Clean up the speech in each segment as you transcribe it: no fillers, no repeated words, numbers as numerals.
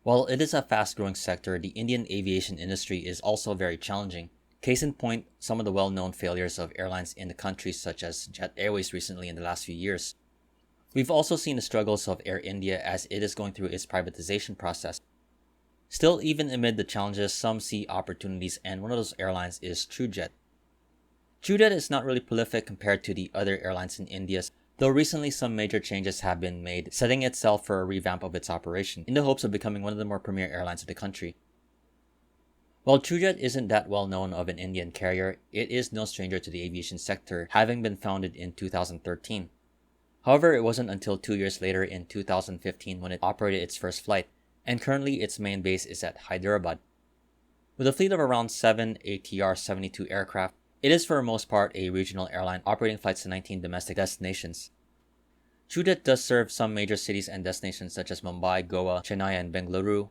While it is a fast-growing sector, the Indian aviation industry is also very challenging. Case in point, some of the well-known failures of airlines in the country such as Jet Airways recently in the last few years. We've also seen the struggles of Air India as it is going through its privatization process. Still, even amid the challenges, some see opportunities, and one of those airlines is Trujet. Trujet is not really prolific compared to the other airlines in India, though recently some major changes have been made, setting itself for a revamp of its operation, in the hopes of becoming one of the more premier airlines of the country. While Trujet isn't that well known of an Indian carrier, it is no stranger to the aviation sector, having been founded in 2013. However, it wasn't until 2 years later in 2015 when it operated its first flight, and currently its main base is at Hyderabad. With a fleet of around 7 ATR-72 aircraft, it is for the most part a regional airline operating flights to 19 domestic destinations. Trujet does serve some major cities and destinations such as Mumbai, Goa, Chennai, and Bengaluru,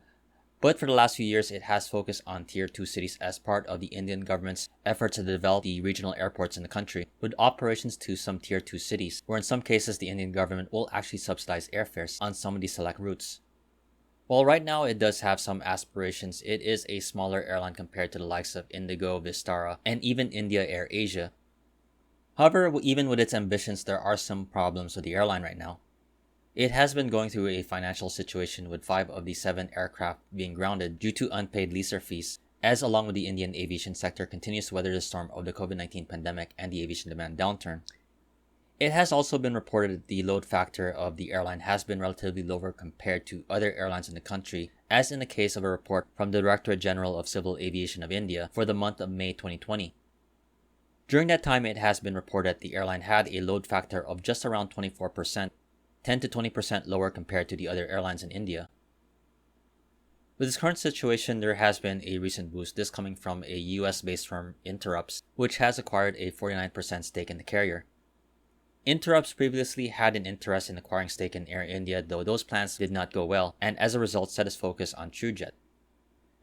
but for the last few years it has focused on Tier 2 cities as part of the Indian government's effort to develop the regional airports in the country, with operations to some Tier 2 cities, where in some cases the Indian government will actually subsidize airfares on some of these select routes. While right now it does have some aspirations, it is a smaller airline compared to the likes of Indigo, Vistara, and even India Air Asia. However, even with its ambitions, there are some problems with the airline right now. It has been going through a financial situation with 5 of the 7 aircraft being grounded due to unpaid leaser fees, as along with the Indian aviation sector continues to weather the storm of the COVID-19 pandemic and the aviation demand downturn. It has also been reported that the load factor of the airline has been relatively lower compared to other airlines in the country, as in the case of a report from the Directorate General of Civil Aviation of India for the month of May 2020. During that time, it has been reported that the airline had a load factor of just around 24%, 10 to 20% lower compared to the other airlines in India. With this current situation, there has been a recent boost, this coming from a US-based firm, Interrupt, which has acquired a 49% stake in the carrier. Interrupt previously had an interest in acquiring stake in Air India, though those plans did not go well, and as a result set its focus on Trujet.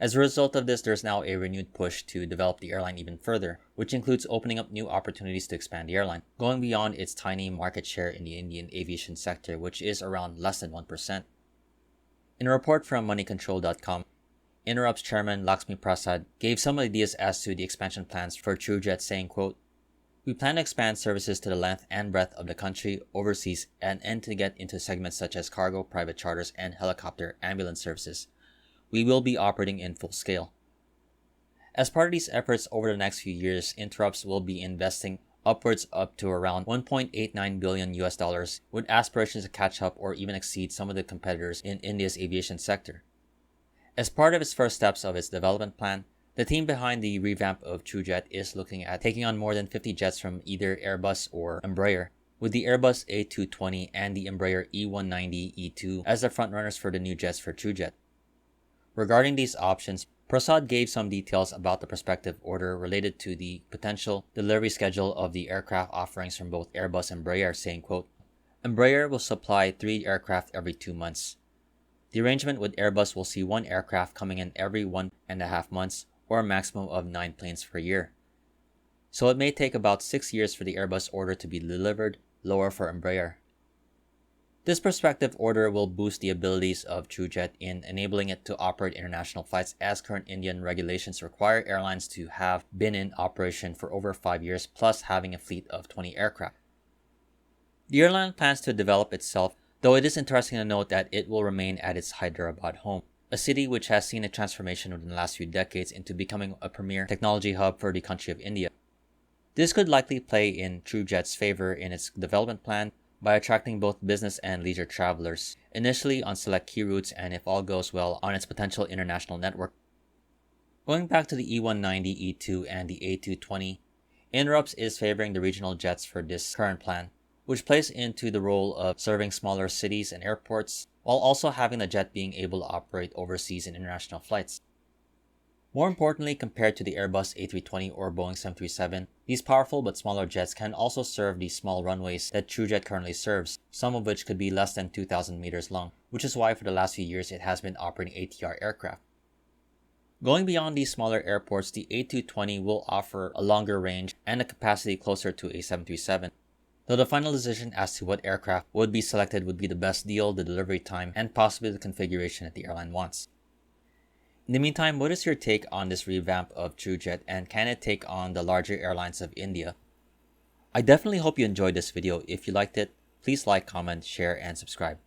As a result of this, there's now a renewed push to develop the airline even further, which includes opening up new opportunities to expand the airline, going beyond its tiny market share in the Indian aviation sector, which is around less than 1%. In a report from moneycontrol.com, Interrupt's chairman Lakshmi Prasad gave some ideas as to the expansion plans for Trujet, saying, quote, "We plan to expand services to the length and breadth of the country, overseas, and to get into segments such as cargo, private charters, and helicopter ambulance services. We will be operating in full scale." As part of these efforts over the next few years, Interrupts will be investing upwards up to around $1.89 billion US, with aspirations to catch up or even exceed some of the competitors in India's aviation sector. As part of its first steps of its development plan, the team behind the revamp of Trujet is looking at taking on more than 50 jets from either Airbus or Embraer, with the Airbus A220 and the Embraer E190-E2 as the frontrunners for the new jets for Trujet. Regarding these options, Prasad gave some details about the prospective order related to the potential delivery schedule of the aircraft offerings from both Airbus and Embraer, saying, quote, "Embraer will supply 3 aircraft every 2 months. The arrangement with Airbus will see 1 aircraft coming in every 1.5 months, or a maximum of 9 planes per year. So it may take about 6 years for the Airbus order to be delivered, lower for Embraer. This prospective order will boost the abilities of Trujet in enabling it to operate international flights, as current Indian regulations require airlines to have been in operation for over 5 years plus having a fleet of 20 aircraft. The airline plans to develop itself, though it is interesting to note that it will remain at its Hyderabad home, a city which has seen a transformation within the last few decades into becoming a premier technology hub for the country of India. This could likely play in Trujet's favor in its development plan by attracting both business and leisure travelers, initially on select key routes and, if all goes well, on its potential international network. Going back to the E190-E2 and the A220, Interrupts is favoring the regional jets for this current plan, which plays into the role of serving smaller cities and airports, while also having the jet being able to operate overseas and international flights. More importantly, compared to the Airbus A320 or Boeing 737, these powerful but smaller jets can also serve the small runways that Trujet currently serves, some of which could be less than 2,000 meters long, which is why for the last few years it has been operating ATR aircraft. Going beyond these smaller airports, the A220 will offer a longer range and a capacity closer to a 737, though the final decision as to what aircraft would be selected would be the best deal, the delivery time, and possibly the configuration that the airline wants. In the meantime, what is your take on this revamp of Trujet, and can it take on the larger airlines of India? I definitely hope you enjoyed this video. If you liked it, please like, comment, share, and subscribe.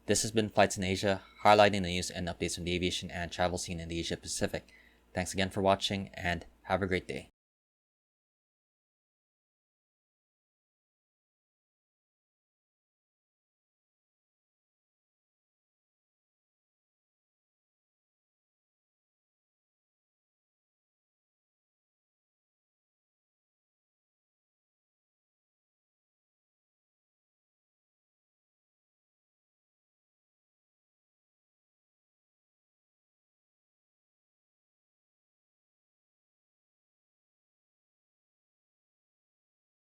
This has been Flights in Asia, highlighting the news and updates from the aviation and travel scene in the Asia Pacific. Thanks again for watching, and have a great day.